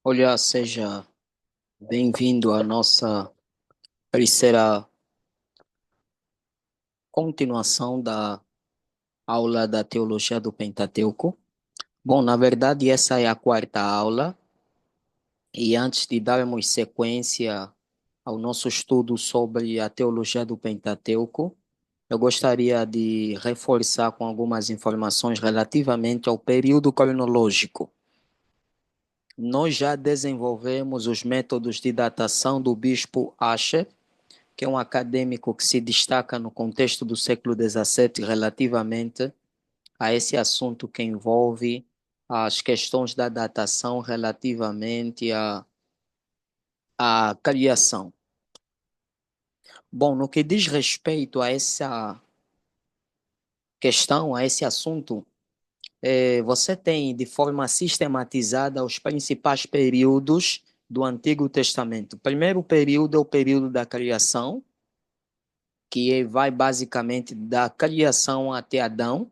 Olha, seja bem-vindo à nossa terceira continuação da aula da Teologia do Pentateuco. Bom, na verdade, essa é a quarta aula, e antes de darmos sequência ao nosso estudo sobre a Teologia do Pentateuco, eu gostaria de reforçar com algumas informações relativamente ao período cronológico. Nós já desenvolvemos os métodos de datação do bispo Asher, que é um acadêmico que se destaca no contexto do século XVII relativamente a esse assunto que envolve as questões da datação relativamente à criação. Bom, no que diz respeito a essa questão, a esse assunto, você tem de forma sistematizada os principais períodos do Antigo Testamento. O primeiro período é o período da criação, que vai basicamente da criação até Adão,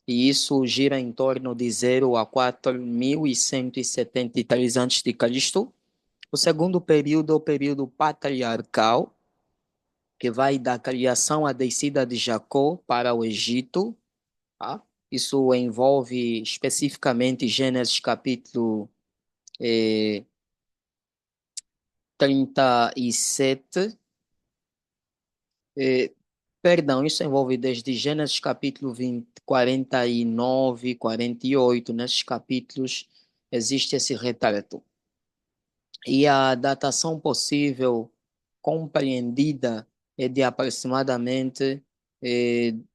e isso gira em torno de 0 a 4173 a.C. O segundo período é o período patriarcal, que vai da criação à descida de Jacó para o Egito. Tá? Isso envolve especificamente Gênesis capítulo 37. Eh, Perdão, isso envolve desde Gênesis capítulo 20, 49, 48. Nesses capítulos existe esse retrato. E a datação possível compreendida é de aproximadamente,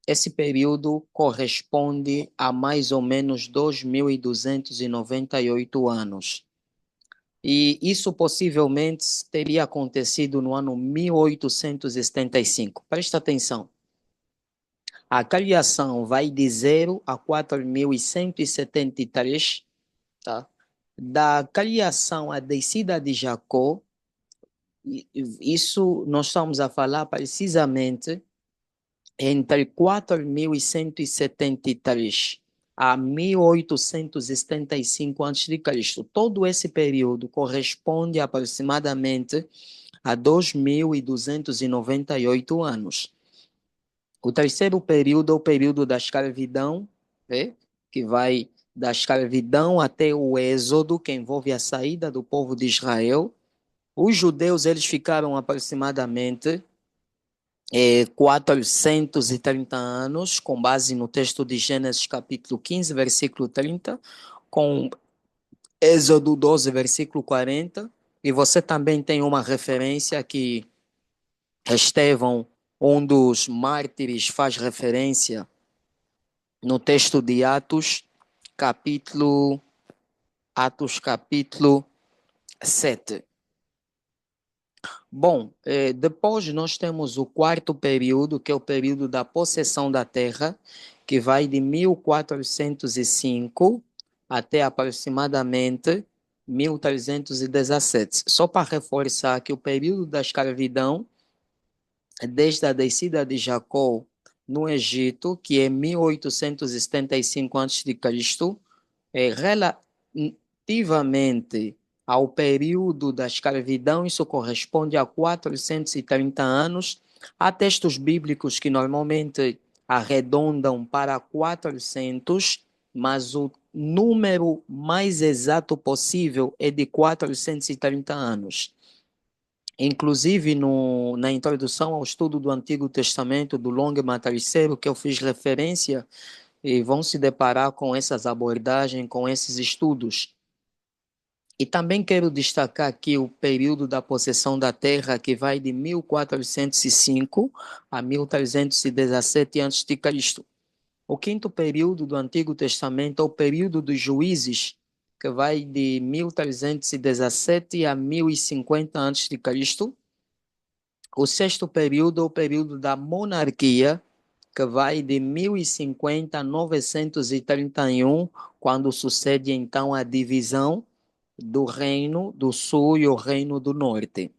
esse período corresponde a mais ou menos 2.298 anos. E isso possivelmente teria acontecido no ano 1875. Presta atenção. A criação vai de 0 a 4173, tá? Da criação à descida de Jacó, isso nós estamos a falar precisamente entre 4173 a 1875 a.C. Todo esse período corresponde aproximadamente a 2.298 anos. O terceiro período é o período da escravidão, né? Que vai da escravidão até o êxodo, que envolve a saída do povo de Israel. Os judeus eles ficaram aproximadamente 430 anos, com base no texto de Gênesis capítulo 15, versículo 30, com Êxodo 12, versículo 40, e você também tem uma referência que Estevão, um dos mártires, faz referência no texto de capítulo, Atos capítulo 7. Bom, depois nós temos o quarto período, que é o período da possessão da terra, que vai de 1405 até aproximadamente 1317. Só para reforçar que o período da escravidão, desde a descida de Jacó no Egito, que é 1875 a.C., é relativamente ao período da escravidão, isso corresponde a 430 anos. Há textos bíblicos que normalmente arredondam para 400, mas o número mais exato possível é de 430 anos. Inclusive, na introdução ao estudo do Antigo Testamento, do Longo Matriceiro, que eu fiz referência, e vão se deparar com essas abordagens, com esses estudos. E também quero destacar aqui o período da possessão da terra, que vai de 1405 a 1317 a.C. O quinto período do Antigo Testamento é o período dos juízes, que vai de 1317 a 1050 a.C. O sexto período é o período da monarquia, que vai de 1050 a 931, quando sucede então a divisão do Reino do Sul e o Reino do Norte.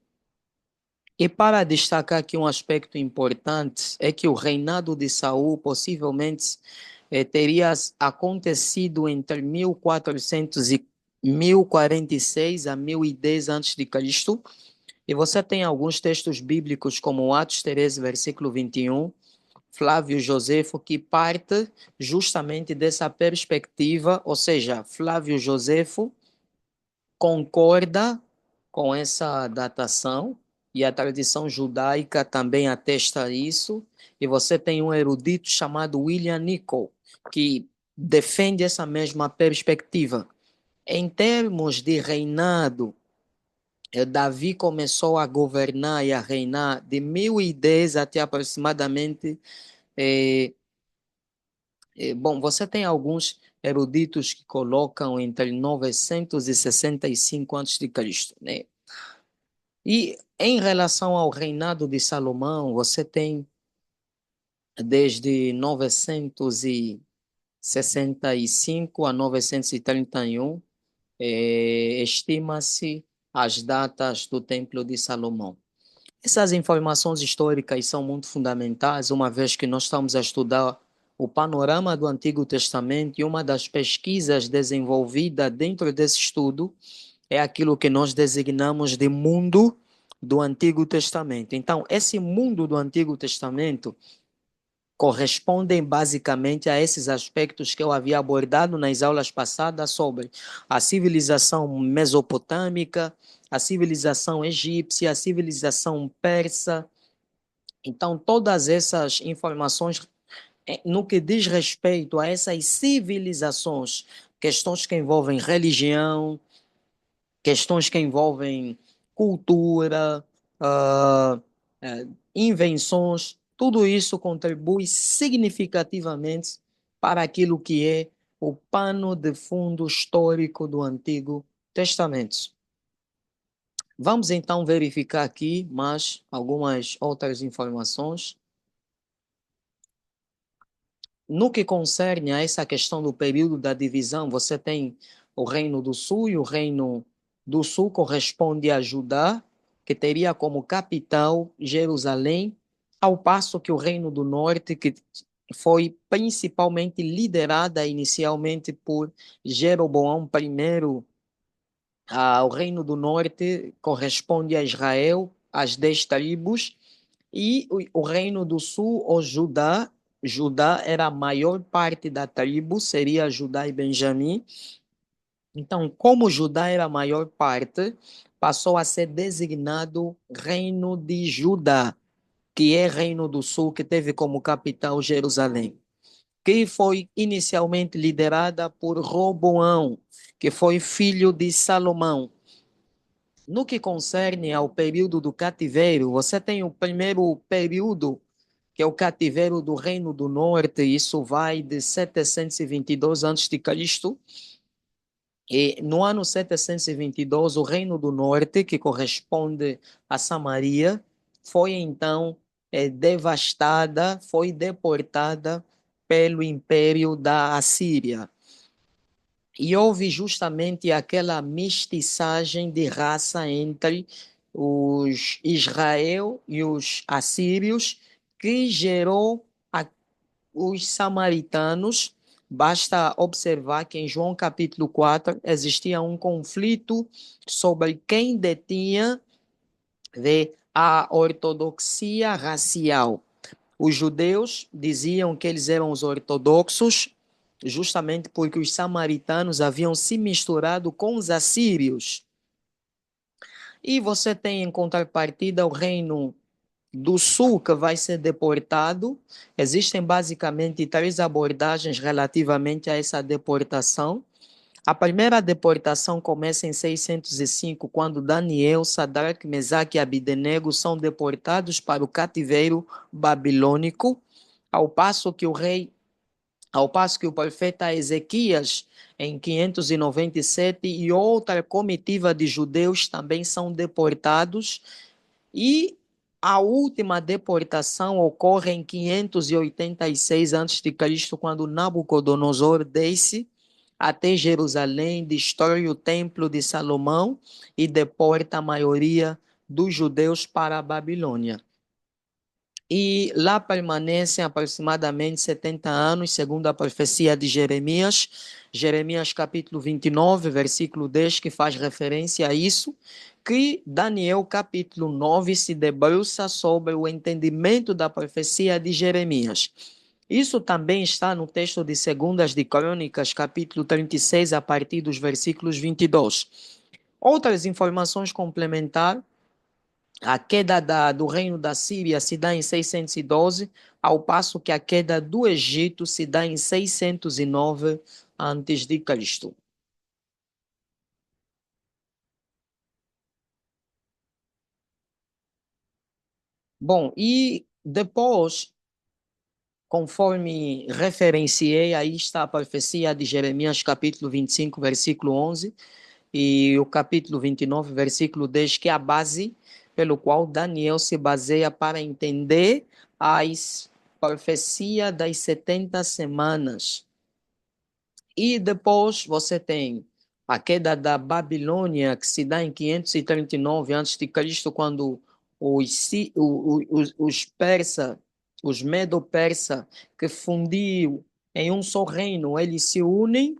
E para destacar aqui um aspecto importante, é que o reinado de Saul possivelmente teria acontecido entre 1400 1046 a 1010 a.C. E você tem alguns textos bíblicos, como Atos 13, versículo 21, Flávio Josefo, que parte justamente dessa perspectiva, ou seja, Flávio Josefo concorda com essa datação e a tradição judaica também atesta isso. E você tem um erudito chamado William Nicol, que defende essa mesma perspectiva. Em termos de reinado, Davi começou a governar e a reinar de 1010 até aproximadamente. eh, Bom, você tem alguns eruditos que colocam entre 965 a.C., né? E em relação ao reinado de Salomão, você tem desde 965 a 931, estima-se as datas do Templo de Salomão. Essas informações históricas são muito fundamentais, uma vez que nós estamos a estudar o panorama do Antigo Testamento, e uma das pesquisas desenvolvida dentro desse estudo é aquilo que nós designamos de mundo do Antigo Testamento. Então, esse mundo do Antigo Testamento correspondem basicamente a esses aspectos que eu havia abordado nas aulas passadas sobre a civilização mesopotâmica, a civilização egípcia, a civilização persa. Então, todas essas informações, no que diz respeito a essas civilizações, questões que envolvem religião, questões que envolvem cultura, ah, invenções, tudo isso contribui significativamente para aquilo que é o pano de fundo histórico do Antigo Testamento. Vamos então verificar aqui mais algumas outras informações. No que concerne a essa questão do período da divisão, você tem o Reino do Sul, e o Reino do Sul corresponde a Judá, que teria como capital Jerusalém, ao passo que o Reino do Norte, que foi principalmente liderada inicialmente por Jeroboão I, o Reino do Norte corresponde a Israel, as 10 tribos, e o Reino do Sul, ou Judá, Judá era a maior parte da tribo, seria Judá e Benjamim. Então, como Judá era a maior parte, passou a ser designado Reino de Judá, que é Reino do Sul, que teve como capital Jerusalém, que foi inicialmente liderada por Roboão, que foi filho de Salomão. No que concerne ao período do cativeiro, você tem o primeiro período, que é o cativeiro do Reino do Norte. Isso vai de 722 a.C. E no ano 722, o Reino do Norte, que corresponde a Samaria, foi então devastada, foi deportada pelo Império da Assíria. E houve justamente aquela mestiçagem de raça entre os Israel e os assírios, que gerou os samaritanos. Basta observar que em João capítulo 4 existia um conflito sobre quem detinha a ortodoxia racial. Os judeus diziam que eles eram os ortodoxos, justamente porque os samaritanos haviam se misturado com os assírios. E você tem em contrapartida o Reino do Sul, que vai ser deportado. Existem basicamente três abordagens relativamente a essa deportação. A primeira deportação começa em 605, quando Daniel, Sadraque, Mesaque e Abidenego são deportados para o cativeiro babilônico, ao passo que o profeta Ezequias, em 597, e outra comitiva de judeus também são deportados. E a última deportação ocorre em 586 a.C., quando Nabucodonosor desce até Jerusalém, destrói o templo de Salomão e deporta a maioria dos judeus para a Babilônia. e lá permanecem aproximadamente 70 anos, segundo a profecia de Jeremias, Jeremias capítulo 29, versículo 10, que faz referência a isso, que Daniel capítulo 9 se debruça sobre o entendimento da profecia de Jeremias. Isso também está no texto de Segundas de Crônicas, capítulo 36, a partir dos versículos 22. Outras informações complementares: a queda do reino da Síria se dá em 612, ao passo que a queda do Egito se dá em 609 antes de Cristo. Bom, e depois, conforme referenciei, aí está a profecia de Jeremias, capítulo 25, versículo 11, e o capítulo 29, versículo 10, que é a base pelo qual Daniel se baseia para entender as profecias das 70 semanas. E depois você tem a queda da Babilônia, que se dá em 539 a.C., quando os persa, os medo-persa, que fundiu em um só reino, eles se unem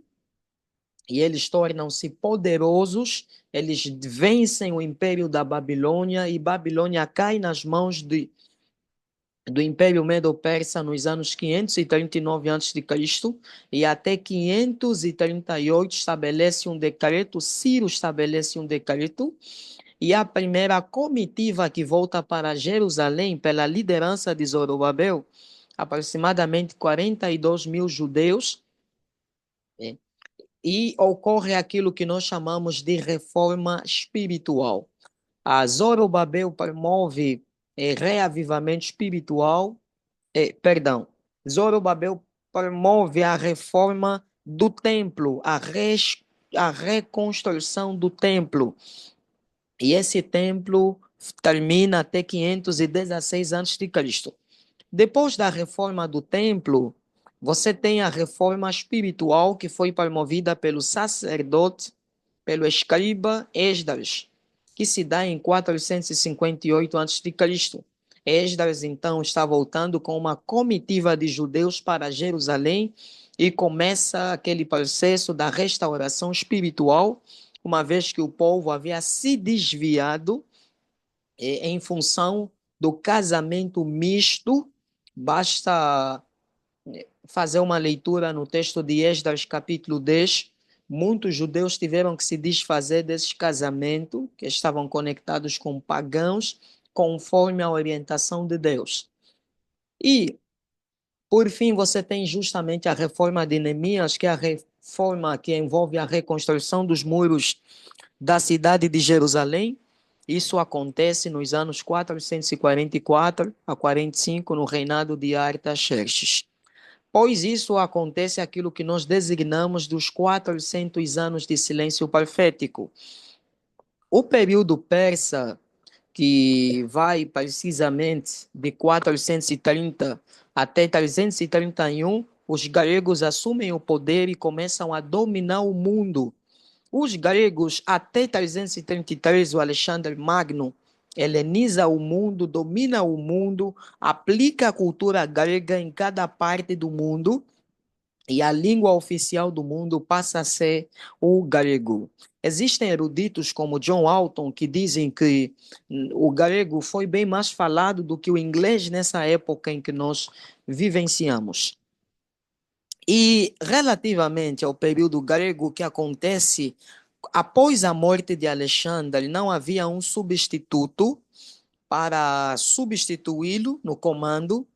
e eles tornam-se poderosos, eles vencem o império da Babilônia e Babilônia cai nas mãos do Império Medo-Persa nos anos 539 a.C. e até 538 estabelece um decreto, Ciro estabelece um decreto, e a primeira comitiva que volta para Jerusalém pela liderança de Zorobabel, aproximadamente 42 mil judeus, e ocorre aquilo que nós chamamos de reforma espiritual. A Zorobabel promove reavivamento espiritual, perdão, Zorobabel promove a reforma do templo, a reconstrução do templo. E esse templo termina até 516 a.C. Depois da reforma do templo, você tem a reforma espiritual que foi promovida pelo sacerdote, pelo escriba Esdras, que se dá em 458 a.C. Esdras, então, está voltando com uma comitiva de judeus para Jerusalém e começa aquele processo da restauração espiritual, uma vez que o povo havia se desviado em função do casamento misto. Basta fazer uma leitura no texto de Esdras, capítulo 10. Muitos judeus tiveram que se desfazer desses casamentos que estavam conectados com pagãos, conforme a orientação de Deus. E, por fim, você tem justamente a reforma de Neemias, que é a reforma que envolve a reconstrução dos muros da cidade de Jerusalém. Isso acontece nos anos 444 a 45, no reinado de Artaxerxes. Pois isso acontece aquilo que nós designamos dos 400 anos de silêncio profético. O período persa, que vai precisamente de 430 até 331, os gregos assumem o poder e começam a dominar o mundo. Os gregos, até 333, o Alexandre Magno heleniza o mundo, domina o mundo, aplica a cultura grega em cada parte do mundo e a língua oficial do mundo passa a ser o grego. Existem eruditos como John Alton que dizem que o grego foi bem mais falado do que o inglês nessa época em que nós vivenciamos. E relativamente ao período grego que acontece após a morte de Alexandre, não havia um substituto para substituí-lo no comando.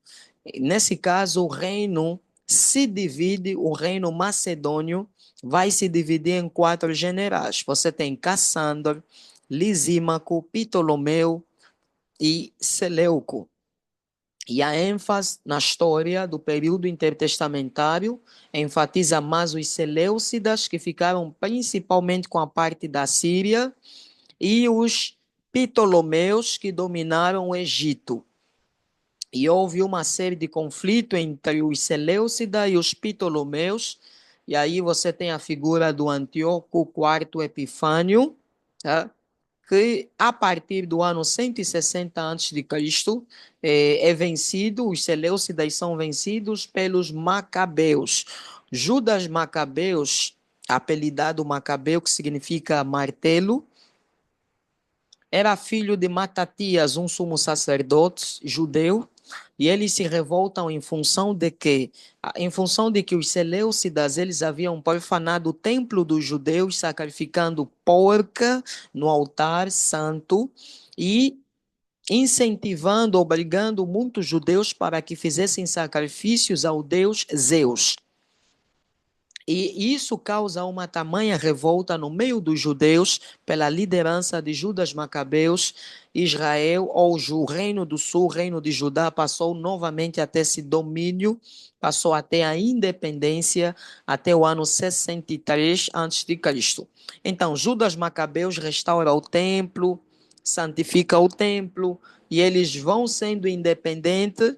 Nesse caso, o reino se divide, o reino macedônio vai se dividir em quatro generais. Você tem Cassandro, Lisímaco, Ptolomeu e Seleuco. E a ênfase na história do período intertestamentário enfatiza mais os Seleucidas, que ficaram principalmente com a parte da Síria, e os Ptolomeus, que dominaram o Egito. E houve uma série de conflitos entre os Seleucidas e os Ptolomeus, e aí você tem a figura do Antíoco IV Epifânio, tá? que a partir do ano 160 a.C. É vencido, os Seleucidas são vencidos pelos Macabeus. Judas Macabeus, apelidado Macabeu, que significa martelo, era filho de Matatias, um sumo sacerdote judeu, e eles se revoltam em função de que os Seleucidas eles haviam profanado o templo dos judeus, sacrificando porca no altar santo e incentivando, obrigando muitos judeus para que fizessem sacrifícios ao deus Zeus. E isso causa uma tamanha revolta no meio dos judeus pela liderança de Judas Macabeus. Israel, ou o Reino do Sul, o Reino de Judá, passou novamente a ter esse domínio, passou até a independência até o ano 63 a.C. Então, Judas Macabeus restaura o templo, santifica o templo, e eles vão sendo independentes.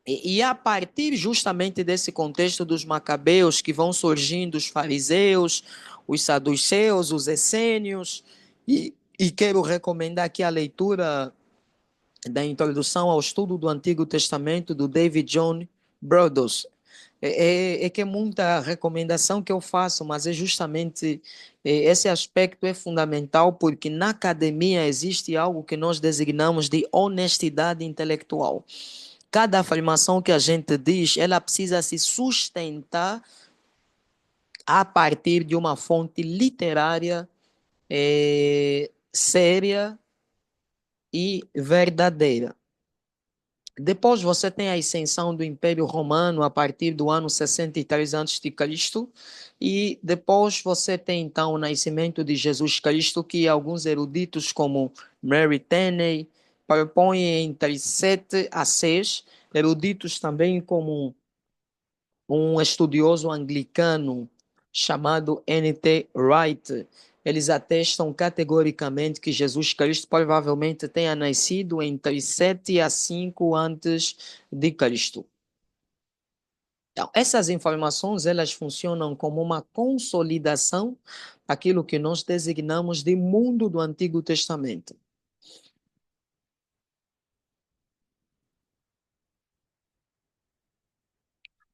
E a partir justamente desse contexto dos macabeus, que vão surgindo os fariseus, os saduceus, os essênios, e quero recomendar aqui a leitura da introdução ao estudo do Antigo Testamento do David John Broaddus. É que é muita recomendação que eu faço, mas é justamente esse aspecto é fundamental, porque na academia existe algo que nós designamos de honestidade intelectual. Cada afirmação que a gente diz, ela precisa se sustentar a partir de uma fonte literária séria e verdadeira. Depois você tem a ascensão do Império Romano a partir do ano 63 a.C. E depois você tem então o nascimento de Jesus Cristo, que alguns eruditos como Mary Tenney propõem entre 7 a 6, eruditos também como um estudioso anglicano chamado N.T. Wright. Eles atestam categoricamente que Jesus Cristo provavelmente tenha nascido entre 7 a 5 antes de Cristo. Então, essas informações elas funcionam como uma consolidação daquilo que nós designamos de mundo do Antigo Testamento.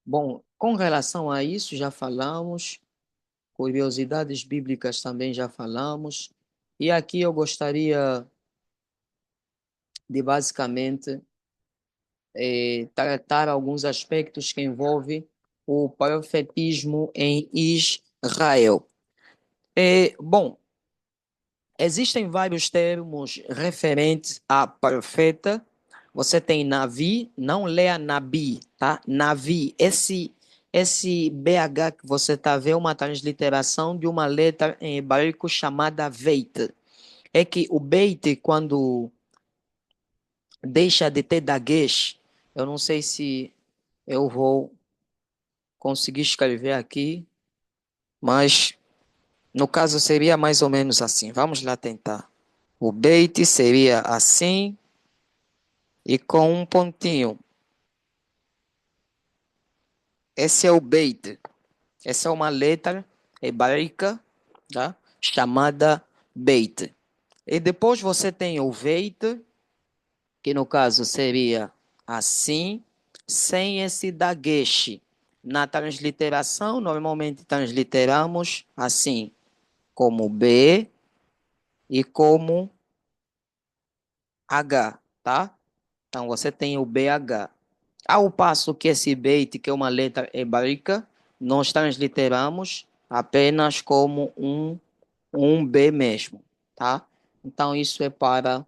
Bom, com relação a isso já falamos, curiosidades bíblicas também já falamos, e aqui eu gostaria de basicamente tratar alguns aspectos que envolvem o profetismo em Israel. Bom, existem vários termos referentes a profeta. Você tem Navi, não leia Nabi, tá? Navi, esse BH que você está vendo é uma transliteração de uma letra em hebraico chamada Veit. É que o Beit, quando deixa de ter daguesh, eu não sei se eu vou conseguir escrever aqui, mas no caso seria mais ou menos assim. Vamos lá tentar. O bait seria assim e com um pontinho. Esse é o bait. Essa é uma letra hebraica, tá? Chamada bait. E depois você tem o veit, que no caso seria assim, sem esse dagueche. Na transliteração, normalmente transliteramos assim, como B e como H, tá? Então você tem o BH. Ao passo que esse beit, que é uma letra hebraica, nós transliteramos apenas como um B mesmo, tá? Então isso é para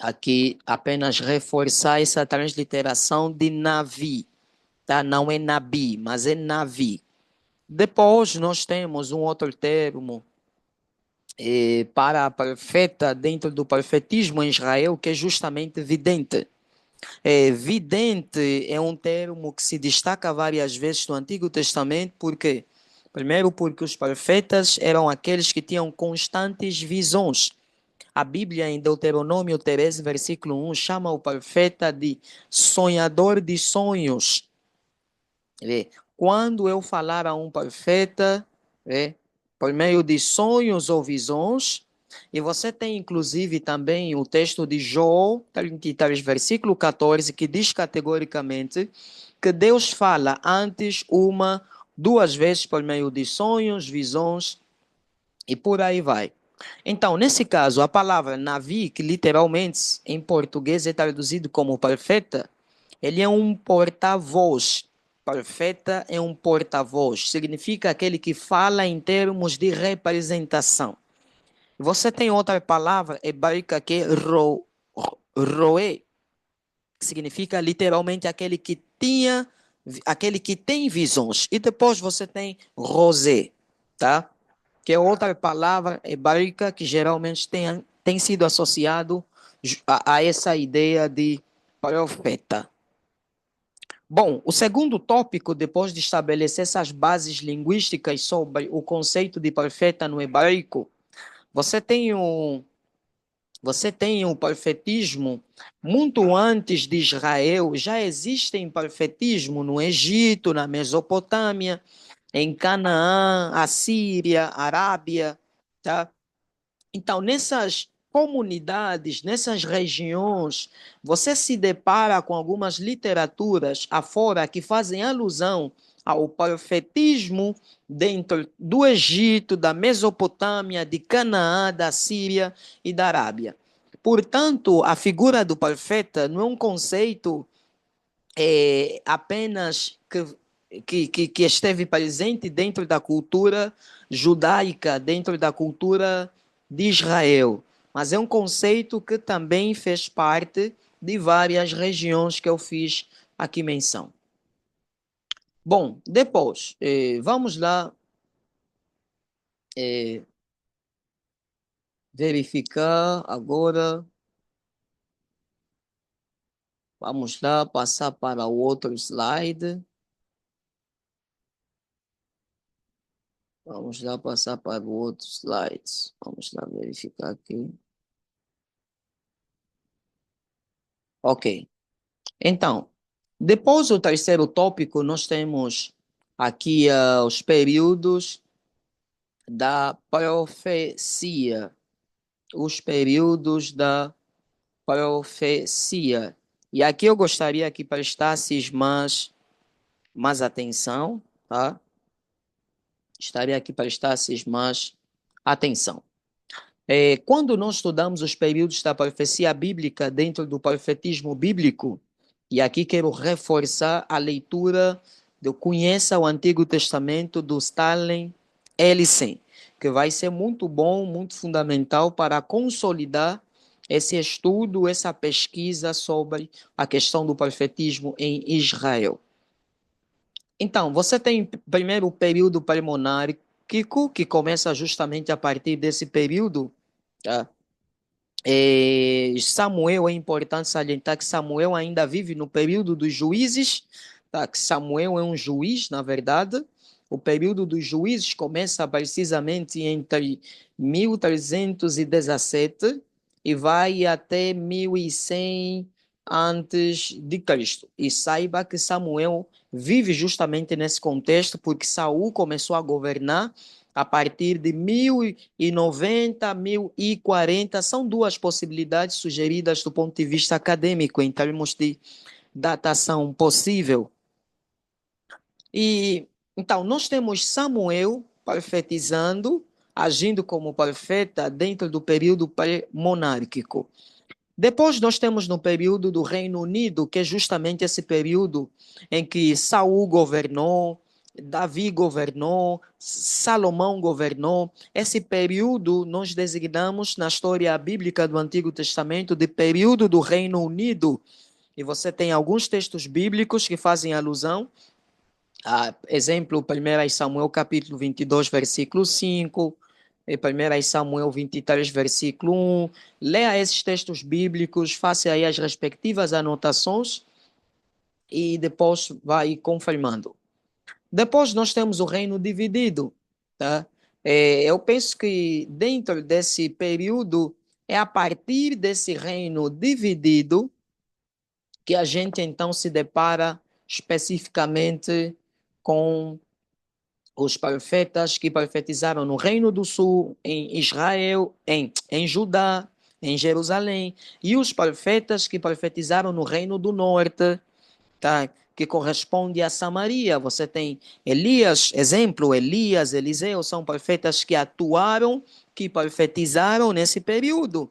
aqui apenas reforçar essa transliteração de Navi, tá? Não é Nabi, mas é Navi. Depois nós temos um outro termo para a profeta dentro do profetismo em Israel, que é justamente vidente. Vidente é um termo que se destaca várias vezes no Antigo Testamento, porque primeiro porque os profetas eram aqueles que tinham constantes visões. A Bíblia em Deuteronômio 13, versículo 1, chama o profeta de sonhador de sonhos. Quando eu falar a um profeta, por meio de sonhos ou visões, E você tem, inclusive, também o texto de João 33, versículo 14, que diz categoricamente que Deus fala antes uma, duas vezes por meio de sonhos, visões e por aí vai. Então, nesse caso, a palavra Navi, que literalmente em português é traduzido como profeta, ele é um porta-voz. Profeta é um porta-voz, significa aquele que fala em termos de representação. Você tem outra palavra hebraica que é roé, que significa literalmente aquele que tem visões. E depois você tem rosé, tá? Que é outra palavra hebraica que geralmente tem sido associado a essa ideia de profeta. Bom, o segundo tópico, depois de estabelecer essas bases linguísticas sobre o conceito de profeta no hebraico, você tem um você tem o profetismo muito antes de Israel, já existem profetismo no Egito, na Mesopotâmia, em Canaã, Assíria, Arábia, tá? Então, nessas comunidades, nessas regiões, você se depara com algumas literaturas afora que fazem alusão ao profetismo dentro do Egito, da Mesopotâmia, de Canaã, da Síria e da Arábia. Portanto, a figura do profeta não é um conceito apenas que esteve presente dentro da cultura judaica, dentro da cultura de Israel, mas é um conceito que também fez parte de várias regiões que eu fiz aqui menção. Bom, depois, vamos lá verificar agora. Vamos lá passar para o outro slide. Vamos lá passar para o outro slide. Vamos lá verificar aqui. Ok. Então, depois do terceiro tópico, nós temos aqui os períodos da profecia. Os períodos da profecia. E aqui eu gostaria que prestasses mais atenção, tá? Gostaria que prestasses mais atenção. Quando nós estudamos os períodos da profecia bíblica dentro do profetismo bíblico, e aqui quero reforçar a leitura do Conheça o Antigo Testamento do Stanley Ellison, que vai ser muito bom, muito fundamental para consolidar esse estudo, essa pesquisa sobre a questão do profetismo em Israel. Então, você tem primeiro o período pré-monárquico, que começa justamente a partir desse período, tá? Samuel, é importante salientar que Samuel ainda vive no período dos juízes, tá? Que Samuel é um juiz, na verdade. O período dos juízes começa precisamente entre 1317 e vai até 1100 antes de Cristo. E saiba que Samuel vive justamente nesse contexto porque Saul começou a governar a partir de 1090, 1040, são duas possibilidades sugeridas do ponto de vista acadêmico, em termos de datação possível. E então, nós temos Samuel profetizando, agindo como profeta dentro do período pré-monárquico. Depois nós temos no período do Reino Unido, que é justamente esse período em que Saul governou, Davi governou, Salomão governou. Esse período nós designamos na história bíblica do Antigo Testamento de período do Reino Unido. E você tem alguns textos bíblicos que fazem alusão exemplo, 1 Samuel capítulo 22, versículo 5, e 1 Samuel 23, versículo 1. Leia esses textos bíblicos, faça aí as respectivas anotações e depois vai confirmando. Depois nós temos o reino dividido, tá? Eu penso que dentro desse período, é a partir desse reino dividido que a gente então se depara especificamente com os profetas que profetizaram no Reino do Sul, em Israel, em Judá, em Jerusalém, e os profetas que profetizaram no Reino do Norte, tá? Que corresponde a Samaria. Você tem Elias, exemplo, Elias, Eliseu, são profetas que atuaram, que profetizaram nesse período.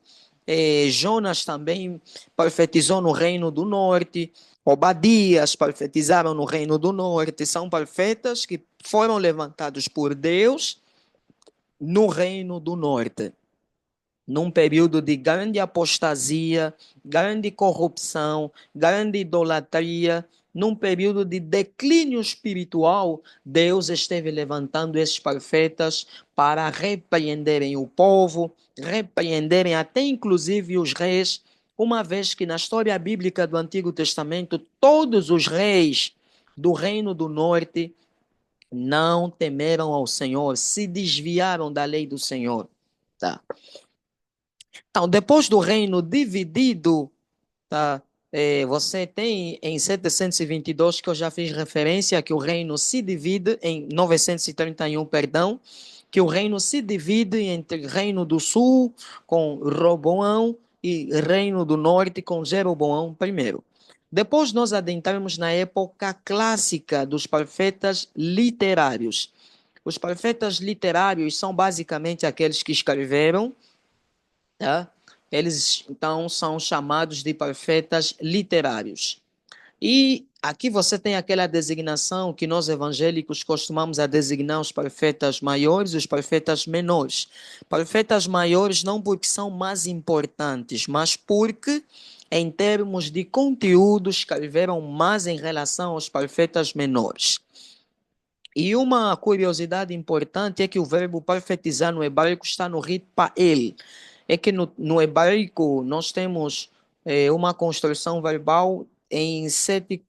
Jonas também profetizou no Reino do Norte. Obadias profetizaram no Reino do Norte. São profetas que foram levantados por Deus no Reino do Norte, num período de grande apostasia, grande corrupção, grande idolatria, num período de declínio espiritual, Deus esteve levantando esses profetas para repreenderem o povo, repreenderem até inclusive os reis, uma vez que na história bíblica do Antigo Testamento, todos os reis do Reino do Norte não temeram ao Senhor, se desviaram da lei do Senhor. Tá? Então, depois do reino dividido, tá? Você tem em 722, que eu já fiz referência, que o reino se divide em 931, perdão, que o reino se divide entre Reino do Sul com Roboão e Reino do Norte com Jeroboão I. Depois nós adentramos na época clássica dos profetas literários. Os profetas literários são basicamente aqueles que escreveram, tá? Eles então são chamados de profetas literários. E aqui você tem aquela designação que nós evangélicos costumamos a designar os profetas maiores e os profetas menores. Profetas maiores não porque são mais importantes, mas porque em termos de conteúdo escreveram mais em relação aos profetas menores. E uma curiosidade importante é que o verbo profetizar no hebraico está no rito pa'el. É que no hebraico nós temos uma construção verbal em sete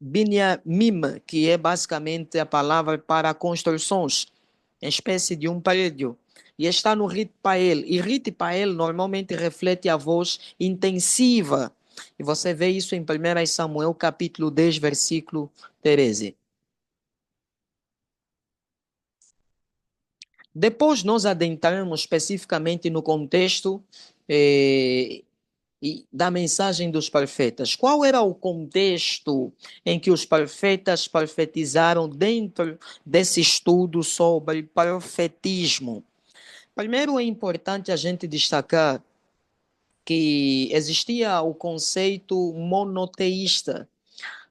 binyamin, que é basicamente a palavra para construções, em espécie de um prédio. E está no rito pa'el. E rito pa'el normalmente reflete a voz intensiva. E você vê isso em 1 Samuel capítulo 10, versículo 13. Depois nós adentramos especificamente no contexto eh, da mensagem dos profetas. Qual era o contexto em que os profetas profetizaram dentro desse estudo sobre profetismo? Primeiro é importante a gente destacar que existia o conceito monoteísta,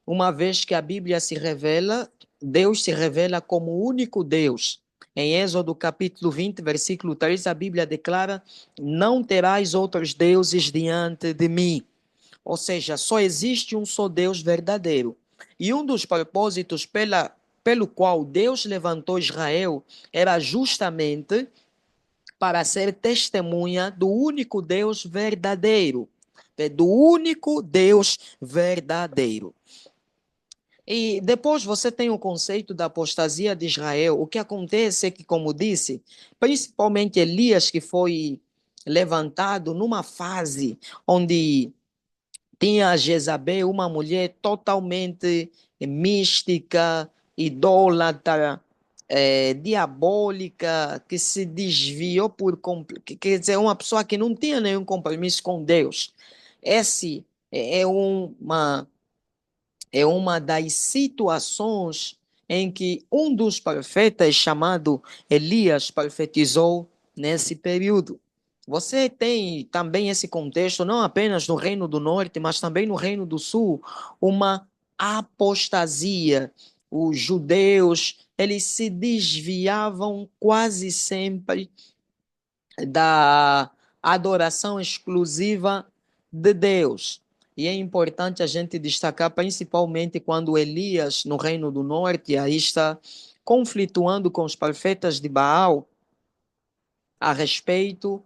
uma vez que a Bíblia se revela, Deus se revela como o único Deus. Em Êxodo capítulo 20, versículo 3, a Bíblia declara: não terás outros deuses diante de mim. Ou seja, só existe um só Deus verdadeiro. E um dos propósitos pelo qual Deus levantou Israel era justamente para ser testemunha do único Deus verdadeiro. Do único Deus verdadeiro. E depois você tem o conceito da apostasia de Israel. O que acontece é que, como disse, principalmente Elias, que foi levantado numa fase onde tinha Jezabel, uma mulher totalmente mística, idólatra, diabólica, que se desviou quer dizer, uma pessoa que não tinha nenhum compromisso com Deus. Esse é uma das situações em que um dos profetas, chamado Elias, profetizou nesse período. Você tem também esse contexto, não apenas no Reino do Norte, mas também no Reino do Sul, uma apostasia. Os judeus, eles se desviavam quase sempre da adoração exclusiva de Deus. E é importante a gente destacar, principalmente quando Elias, no Reino do Norte, aí está conflituando com os profetas de Baal a respeito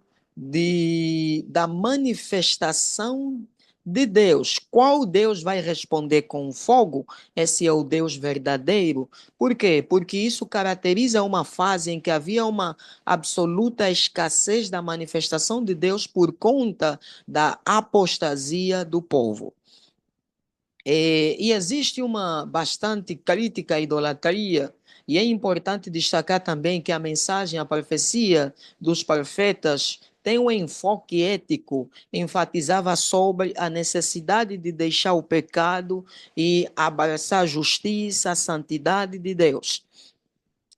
da manifestação de Deus. Qual Deus vai responder com fogo? Esse é o Deus verdadeiro. Por quê? Porque isso caracteriza uma fase em que havia uma absoluta escassez da manifestação de Deus por conta da apostasia do povo. E existe uma bastante crítica à idolatria E é importante destacar também que a mensagem, a profecia dos profetas tem um enfoque ético, enfatizava sobre a necessidade de deixar o pecado e abraçar a justiça, a santidade de Deus.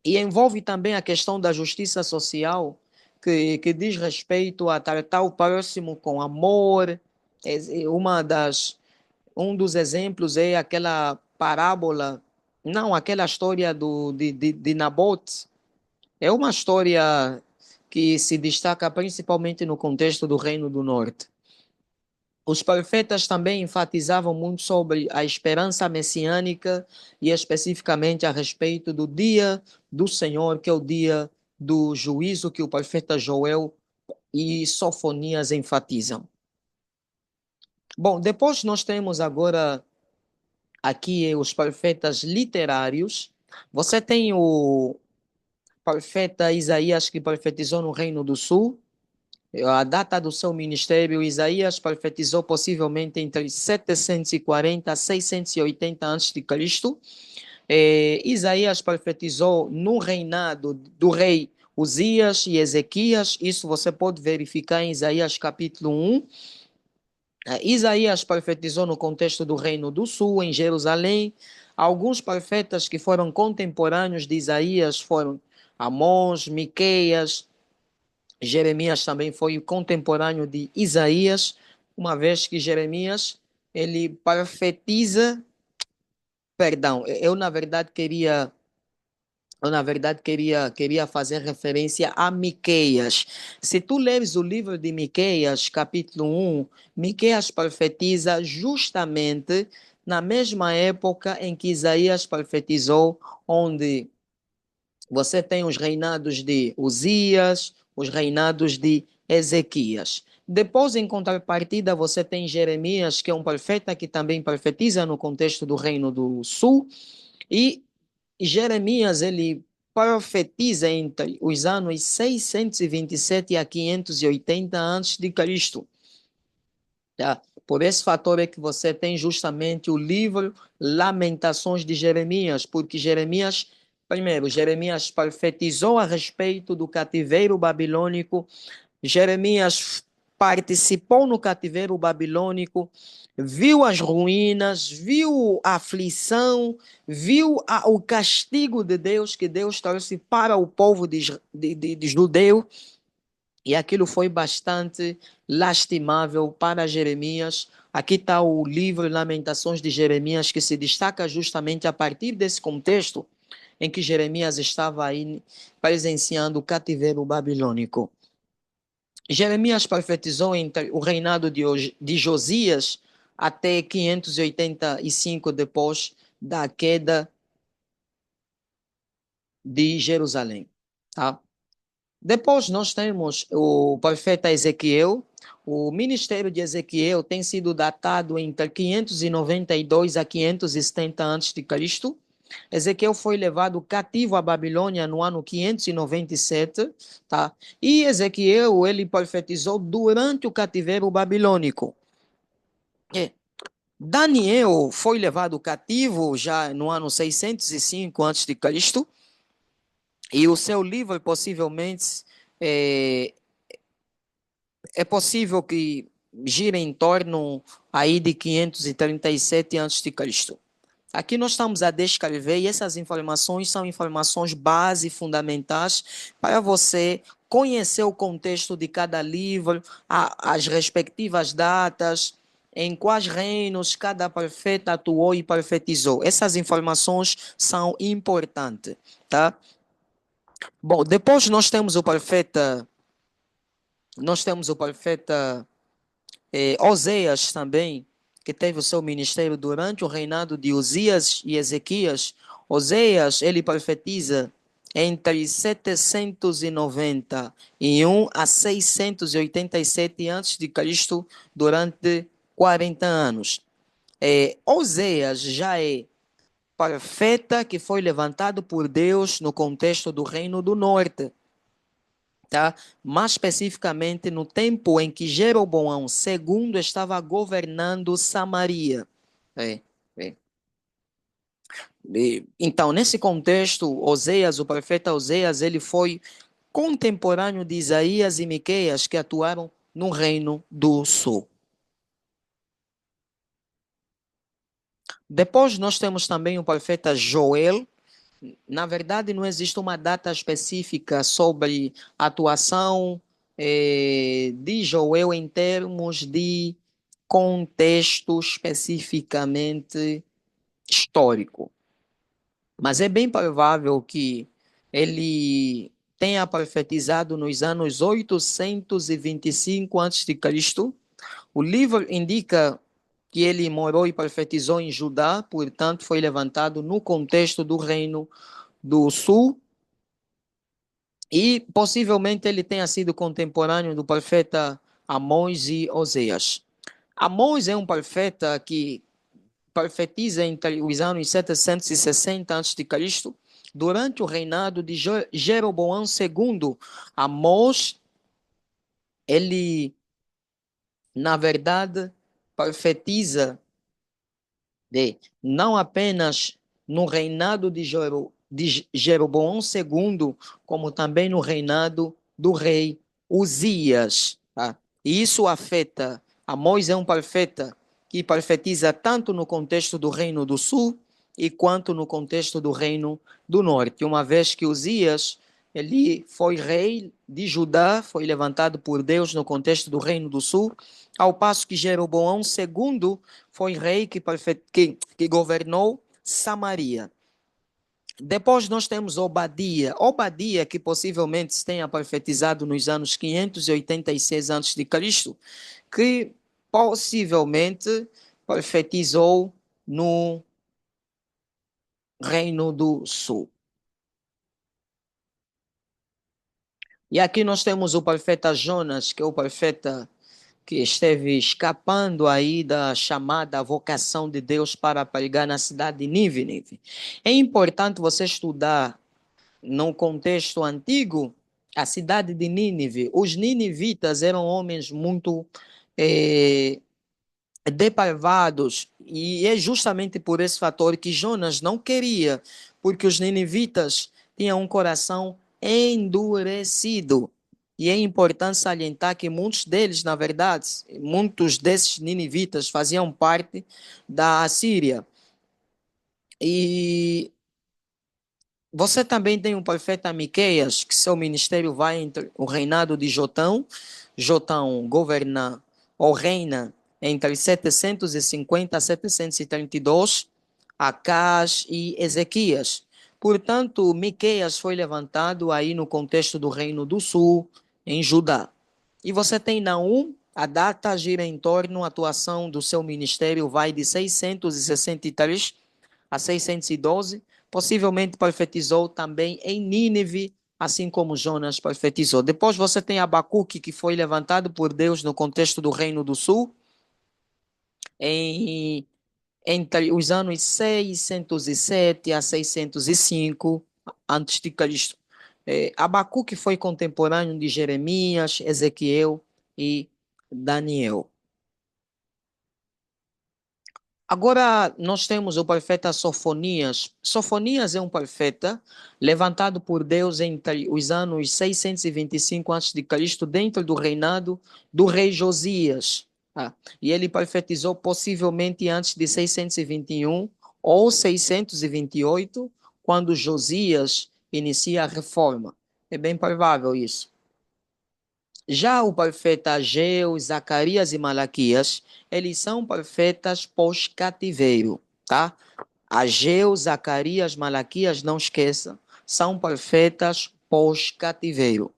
E envolve também a questão da justiça social, que diz respeito a tratar o próximo com amor. Um dos exemplos é aquela parábola, não, aquela história de Nabote. É uma história que se destaca principalmente no contexto do Reino do Norte. Os profetas também enfatizavam muito sobre a esperança messiânica e especificamente a respeito do dia do Senhor, que é o dia do juízo que o profeta Joel e Sofonias enfatizam. Bom, depois nós temos agora aqui os profetas literários. Você tem o profeta Isaías que profetizou no Reino do Sul. A data do seu ministério, Isaías profetizou possivelmente entre 740 a 680 a.C. Isaías profetizou no reinado do rei Uzias e Ezequias. Isso você pode verificar em Isaías capítulo 1. Isaías profetizou no contexto do Reino do Sul, em Jerusalém. Alguns profetas que foram contemporâneos de Isaías foram Amós, Miqueias. Jeremias também foi contemporâneo de Isaías, uma vez que Jeremias ele profetiza, perdão, eu na verdade queria fazer referência a Miqueias. Se tu leres o livro de Miqueias, capítulo 1, Miqueias profetiza justamente na mesma época em que Isaías profetizou, onde você tem os reinados de Uzias, os reinados de Ezequias. Depois, em contrapartida, você tem Jeremias, que é um profeta que também profetiza no contexto do Reino do Sul, e Jeremias, ele profetiza entre os anos 627 a 580 a.C. Tá? Por esse fator é que você tem justamente o livro Lamentações de Jeremias, porque Jeremias profetizou a respeito do cativeiro babilônico. Jeremias participou no cativeiro babilônico, viu as ruínas, viu a aflição, viu o castigo de Deus que Deus trouxe para o povo de judeu, e aquilo foi bastante lastimável para Jeremias. Aqui está o livro Lamentações de Jeremias, que se destaca justamente a partir desse contexto em que Jeremias estava aí presenciando o cativeiro babilônico. Jeremias profetizou entre o reinado de Josias até 585 depois da queda de Jerusalém. Tá? Depois nós temos o profeta Ezequiel. O ministério de Ezequiel tem sido datado entre 592 a 570 a.C. Ezequiel foi levado cativo à Babilônia no ano 597, tá? E Ezequiel, ele profetizou durante o cativeiro babilônico. Daniel foi levado cativo já no ano 605 a.C. E o seu livro possivelmente é possível que gire em torno aí de 537 a.C. Aqui nós estamos a descrever e essas informações são informações base fundamentais para você conhecer o contexto de cada livro, as respectivas datas, em quais reinos cada profeta atuou e profetizou. Essas informações são importantes, tá? Bom, depois nós temos o profeta Oséias também, que teve o seu ministério durante o reinado de Uzias e Ezequias. Oséias, ele profetiza entre 791 a 687 a.C., durante 40 anos. Oséias já é profeta que foi levantado por Deus no contexto do Reino do Norte. Tá? Mais especificamente no tempo em que Jeroboão II estava governando Samaria. É, é. Então, nesse contexto, Oséias, o profeta Oséias, ele foi contemporâneo de Isaías e Miqueias, que atuaram no Reino do Sul. Depois nós temos também o profeta Joel. Na verdade, não existe uma data específica sobre a atuação de Joel em termos de contexto especificamente histórico. Mas é bem provável que ele tenha profetizado nos anos 825 a.C. O livro indica que ele morou e profetizou em Judá, portanto, foi levantado no contexto do Reino do Sul, e possivelmente ele tenha sido contemporâneo do profeta Amós e Oséias. Amós é um profeta que profetiza entre os anos 760 a.C., durante o reinado de Jeroboão II. Amós, ele, na verdade, profetiza não apenas no reinado de Jeroboão II, como também no reinado do rei Uzias. Tá? E isso afeta, Amós é um profeta que profetiza tanto no contexto do reino do sul e quanto no contexto do reino do norte, uma vez que Uzias ele foi rei de Judá, foi levantado por Deus no contexto do reino do sul, ao passo que Jeroboão II foi rei que governou Samaria. Depois nós temos Obadia. Obadia, que possivelmente tenha profetizado nos anos 586 a.C., que possivelmente profetizou no Reino do Sul. E aqui nós temos o profeta Jonas, que é o profeta que esteve escapando aí da chamada vocação de Deus para pregar na cidade de Nínive. É importante você estudar no contexto antigo a cidade de Nínive. Os ninivitas eram homens muito eh, depravados, e é justamente por esse fator que Jonas não queria, porque os ninivitas tinham um coração endurecido. E é importante salientar que muitos deles, na verdade, muitos desses ninivitas faziam parte da Assíria. E você também tem o profeta Miqueias, que seu ministério vai entre o reinado de Jotão. Jotão governa ou reina entre 750 a 732, Acás e Ezequias. Portanto, Miqueias foi levantado aí no contexto do Reino do Sul, em Judá. E você tem Naum, a data gira em torno, a atuação do seu ministério vai de 663 a 612, possivelmente profetizou também em Nínive, assim como Jonas profetizou. Depois você tem Abacuque, que foi levantado por Deus no contexto do Reino do Sul, entre os anos 607 a 605 antes de Cristo. Abacuque foi contemporâneo de Jeremias, Ezequiel e Daniel. Agora nós temos o profeta Sofonias. Sofonias é um profeta levantado por Deus entre os anos 625 a.C., dentro do reinado do rei Josias. E ele profetizou possivelmente antes de 621 ou 628, quando Josias inicia a reforma. É bem provável isso. Já o profeta Ageu, Zacarias e Malaquias, eles são profetas pós-cativeiro, tá? Ageu, Zacarias, Malaquias, não esqueça, são profetas pós-cativeiro.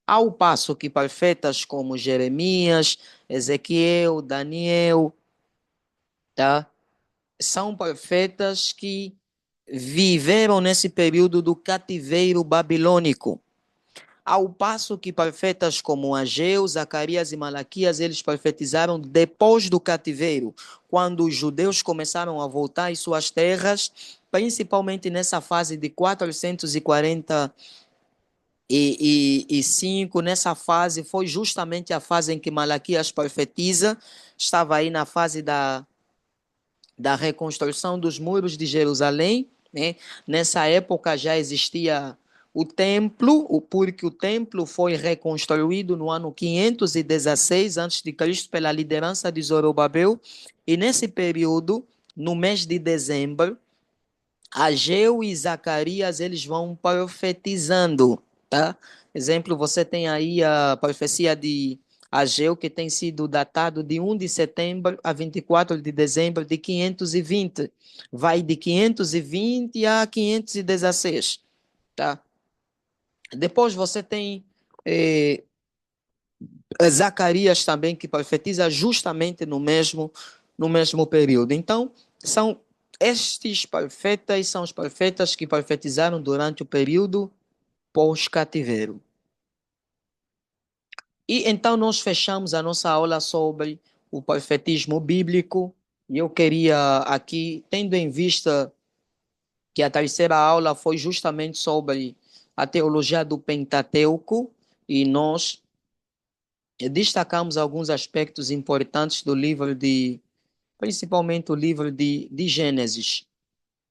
Ao passo que profetas como Jeremias, Ezequiel, Daniel, tá? São profetas que viveram nesse período do cativeiro babilônico. Ao passo que profetas como Ageu, Zacarias e Malaquias, eles profetizaram depois do cativeiro, quando os judeus começaram a voltar às suas terras, principalmente nessa fase de 445, nessa fase foi justamente a fase em que Malaquias profetiza, estava aí na fase da reconstrução dos muros de Jerusalém, né? Nessa época já existia o templo, porque o templo foi reconstruído no ano 516 a.C. pela liderança de Zorobabel, e nesse período, no mês de dezembro, Ageu e Zacarias, eles vão profetizando, tá? Exemplo, você tem aí a profecia de Ageu, que tem sido datado de 1 de setembro a 24 de dezembro de 520. Vai de 520 a 516, tá? Depois você tem eh, Zacarias também, que profetiza justamente no mesmo período. Então, são estes profetas, são os profetas que profetizaram durante o período pós-cativeiro. E então nós fechamos a nossa aula sobre o profetismo bíblico, e eu queria aqui, tendo em vista que a terceira aula foi justamente sobre a teologia do Pentateuco, e nós destacamos alguns aspectos importantes do livro principalmente o livro de Gênesis.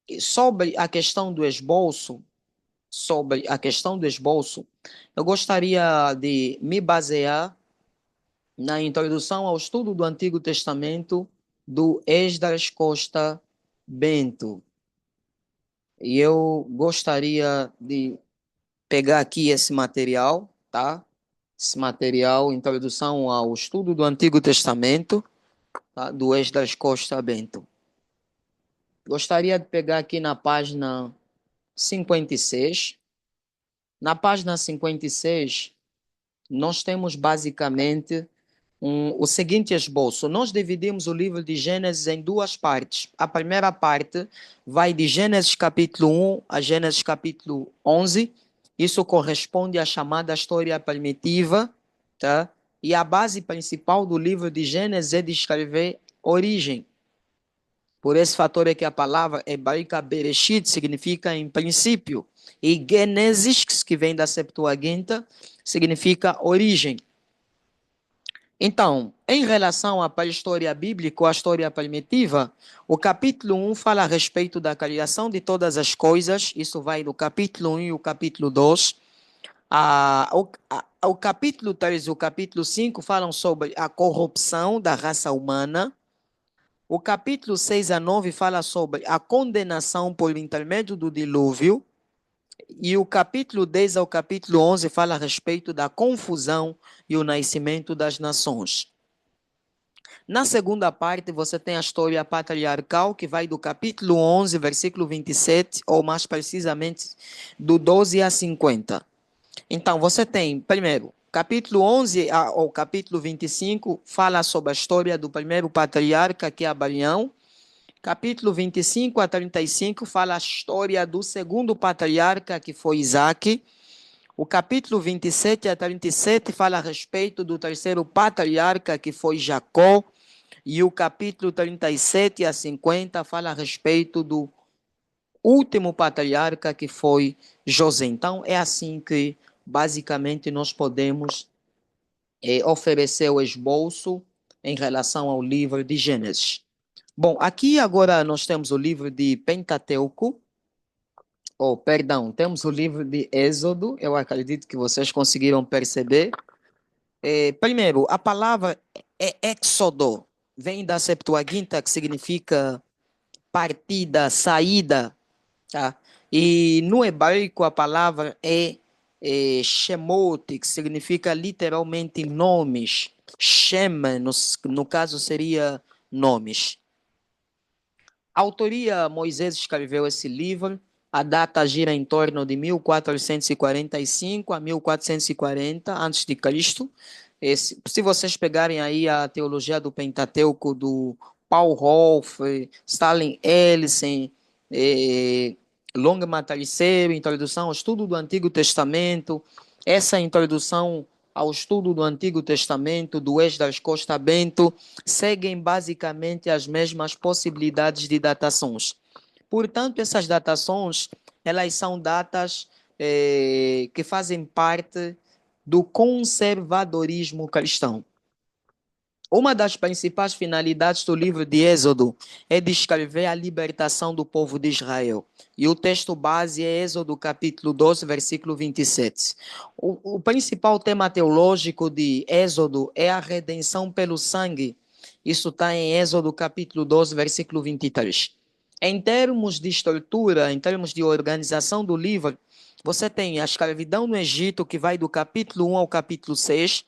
E sobre a questão do esboço, eu gostaria de me basear na introdução ao estudo do Antigo Testamento do Esdras Costa Bento. E eu gostaria de pegar aqui esse material, tá? Esse material, introdução ao estudo do Antigo Testamento, tá? Do Esdras Costa Bento. Gostaria de pegar aqui na página 56. Na página 56, nós temos basicamente o seguinte esboço. Nós dividimos o livro de Gênesis em duas partes. A primeira parte vai de Gênesis capítulo 1 a Gênesis capítulo 11. Isso corresponde à chamada história primitiva, tá? E a base principal do livro de Gênesis é descrever origem. Por esse fator é que a palavra hebraica Bereshit significa em princípio, e Gênesis, que vem da Septuaginta, significa origem. Então, em relação à pré-história bíblica, a história primitiva, o capítulo 1 fala a respeito da criação de todas as coisas, isso vai do capítulo 1 e o capítulo 2. O capítulo 3 e o capítulo 5 falam sobre a corrupção da raça humana. O capítulo 6 a 9 fala sobre a condenação por intermédio do dilúvio. E o capítulo 10 ao capítulo 11 fala a respeito da confusão e o nascimento das nações. Na segunda parte, você tem a história patriarcal, que vai do capítulo 11, versículo 27, ou mais precisamente, do 12 a 50. Então, você tem, primeiro, capítulo 11 ao capítulo 25, fala sobre a história do primeiro patriarca, que é Abraão. Capítulo 25 a 35 fala a história do segundo patriarca, que foi Isaac. O capítulo 27 a 37 fala a respeito do terceiro patriarca, que foi Jacó. E o capítulo 37 a 50 fala a respeito do último patriarca, que foi José. Então, é assim que, basicamente, nós podemos oferecer o esboço em relação ao livro de Gênesis. Bom, aqui agora nós temos o livro de Pentateuco, perdão, temos o livro de Êxodo, eu acredito que vocês conseguiram perceber. Primeiro, a palavra éxodo vem da Septuaginta, que significa partida, saída, tá? E no hebraico a palavra Shemot, que significa literalmente nomes. Shem, no caso, seria nomes. A autoria, Moisés escreveu esse livro, a data gira em torno de 1445 a 1440 a.C. Se vocês pegarem aí a teologia do Pentateuco do Paul Rolf, Stalin Ellison, Long Matariceiro, introdução ao estudo do Antigo Testamento, essa introdução ao estudo do Antigo Testamento, do Esdras Costa Bento, seguem basicamente as mesmas possibilidades de datações. Portanto, essas datações, elas são datas que fazem parte do conservadorismo cristão. Uma das principais finalidades do livro de Êxodo é descrever a libertação do povo de Israel. E o texto base é Êxodo capítulo 12, versículo 27. O principal tema teológico de Êxodo é a redenção pelo sangue. Isso está em Êxodo capítulo 12, versículo 23. Em termos de estrutura, em termos de organização do livro, você tem a escravidão no Egito, que vai do capítulo 1 ao capítulo 6.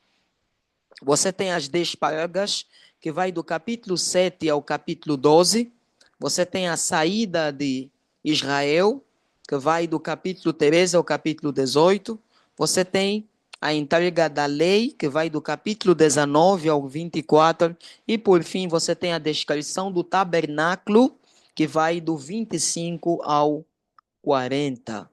Você tem as 10 pragas, que vai do capítulo 7 ao capítulo 12. Você tem a saída de Israel, que vai do capítulo 13 ao capítulo 18. Você tem a entrega da lei, que vai do capítulo 19 ao 24. E, por fim, você tem a descrição do tabernáculo, que vai do 25 ao 40.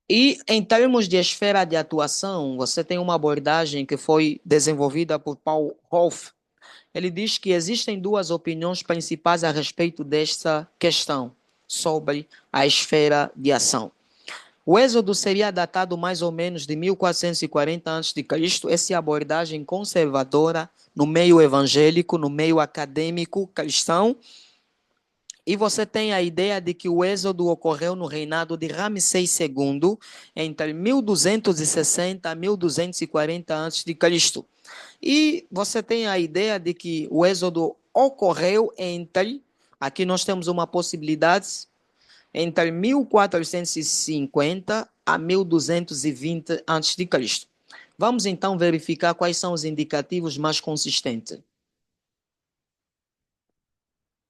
E em termos de esfera de atuação, você tem uma abordagem que foi desenvolvida por Paul Rolfe. Ele diz que existem duas opiniões principais a respeito desta questão sobre a esfera de ação. O Êxodo seria datado mais ou menos de 1440 a.C. Essa é a abordagem conservadora no meio evangélico, no meio acadêmico cristão. E você tem a ideia de que o êxodo ocorreu no reinado de Ramsés II, entre 1260 a 1240 a.C. E você tem a ideia de que o êxodo ocorreu entre, aqui nós temos uma possibilidade, entre 1450 a 1220 a.C. Vamos então verificar quais são os indicativos mais consistentes.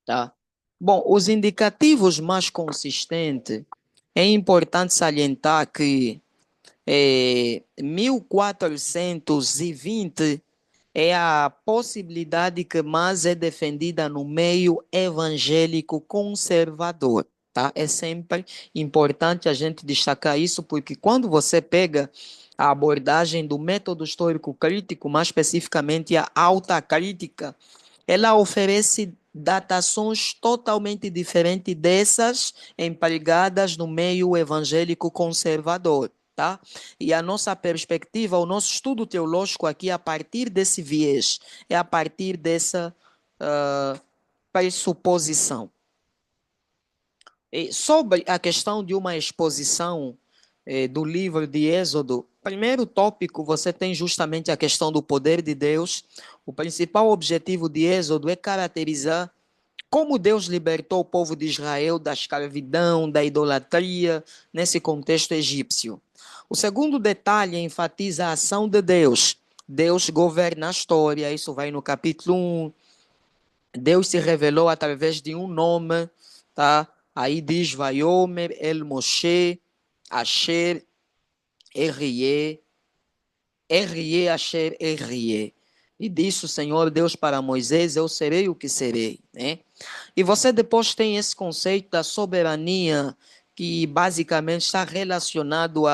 Tá? Bom, os indicativos mais consistentes, é importante salientar que 1420 é a possibilidade que mais é defendida no meio evangélico conservador. Tá? É sempre importante a gente destacar isso, porque quando você pega a abordagem do método histórico crítico, mais especificamente a alta crítica, ela oferece datações totalmente diferentes dessas empregadas no meio evangélico conservador. Tá? E a nossa perspectiva, o nosso estudo teológico aqui, a partir desse viés, é a partir dessa pressuposição. E sobre a questão de uma exposição do livro de Êxodo, primeiro tópico, você tem justamente a questão do poder de Deus. O principal objetivo de Êxodo é caracterizar como Deus libertou o povo de Israel da escravidão, da idolatria, nesse contexto egípcio. O segundo detalhe enfatiza a ação de Deus. Deus governa a história, isso vai no capítulo 1. Deus se revelou através de um nome, tá? Aí diz Vaiomer El Moshe Asher Erie, Erie Asher Erie. E disse o Senhor Deus para Moisés, eu serei o que serei, né? E você depois tem esse conceito da soberania, que basicamente está relacionado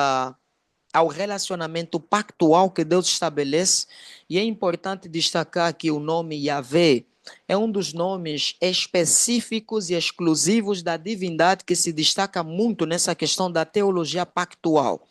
ao relacionamento pactual que Deus estabelece. E é importante destacar que o nome Yahvé é um dos nomes específicos e exclusivos da divindade que se destaca muito nessa questão da teologia pactual.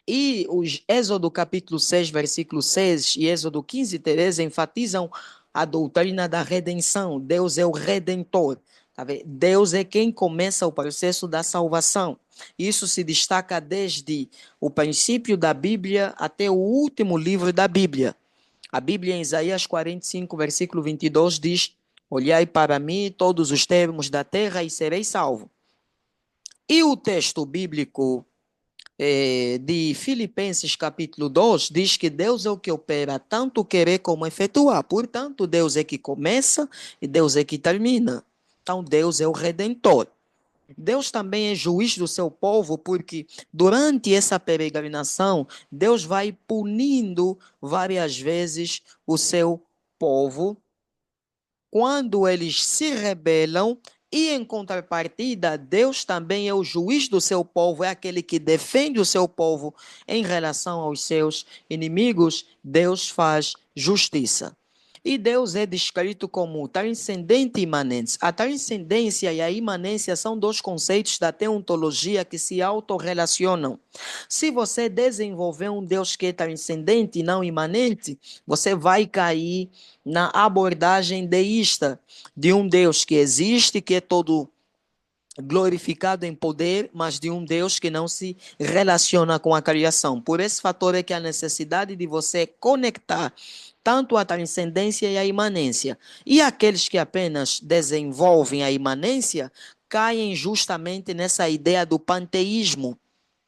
E os Êxodo capítulo 6, versículo 6 e Êxodo 15, 13 enfatizam a doutrina da redenção. Deus é o redentor. Tá vendo? Deus é quem começa o processo da salvação. Isso se destaca desde o princípio da Bíblia até o último livro da Bíblia. A Bíblia em Isaías 45, versículo 22 diz: olhai para mim todos os termos da terra e sereis salvo. E o texto bíblico de Filipenses capítulo 2 diz que Deus é o que opera tanto querer como efetuar. Portanto, Deus é que começa e Deus é que termina. Então, Deus é o redentor. Deus também é juiz do seu povo, porque durante essa peregrinação, Deus vai punindo várias vezes o seu povo quando eles se rebelam. E em contrapartida, Deus também é o juiz do seu povo, é aquele que defende o seu povo em relação aos seus inimigos. Deus faz justiça. E Deus é descrito como transcendente e imanente. A transcendência e a imanência são dois conceitos da teontologia que se autorrelacionam. Se você desenvolver um Deus que é transcendente e não imanente, você vai cair na abordagem deísta de um Deus que existe, que é todo glorificado em poder, mas de um Deus que não se relaciona com a criação. Por esse fator é que a necessidade de você conectar tanto a transcendência e a imanência. E aqueles que apenas desenvolvem a imanência caem justamente nessa ideia do panteísmo,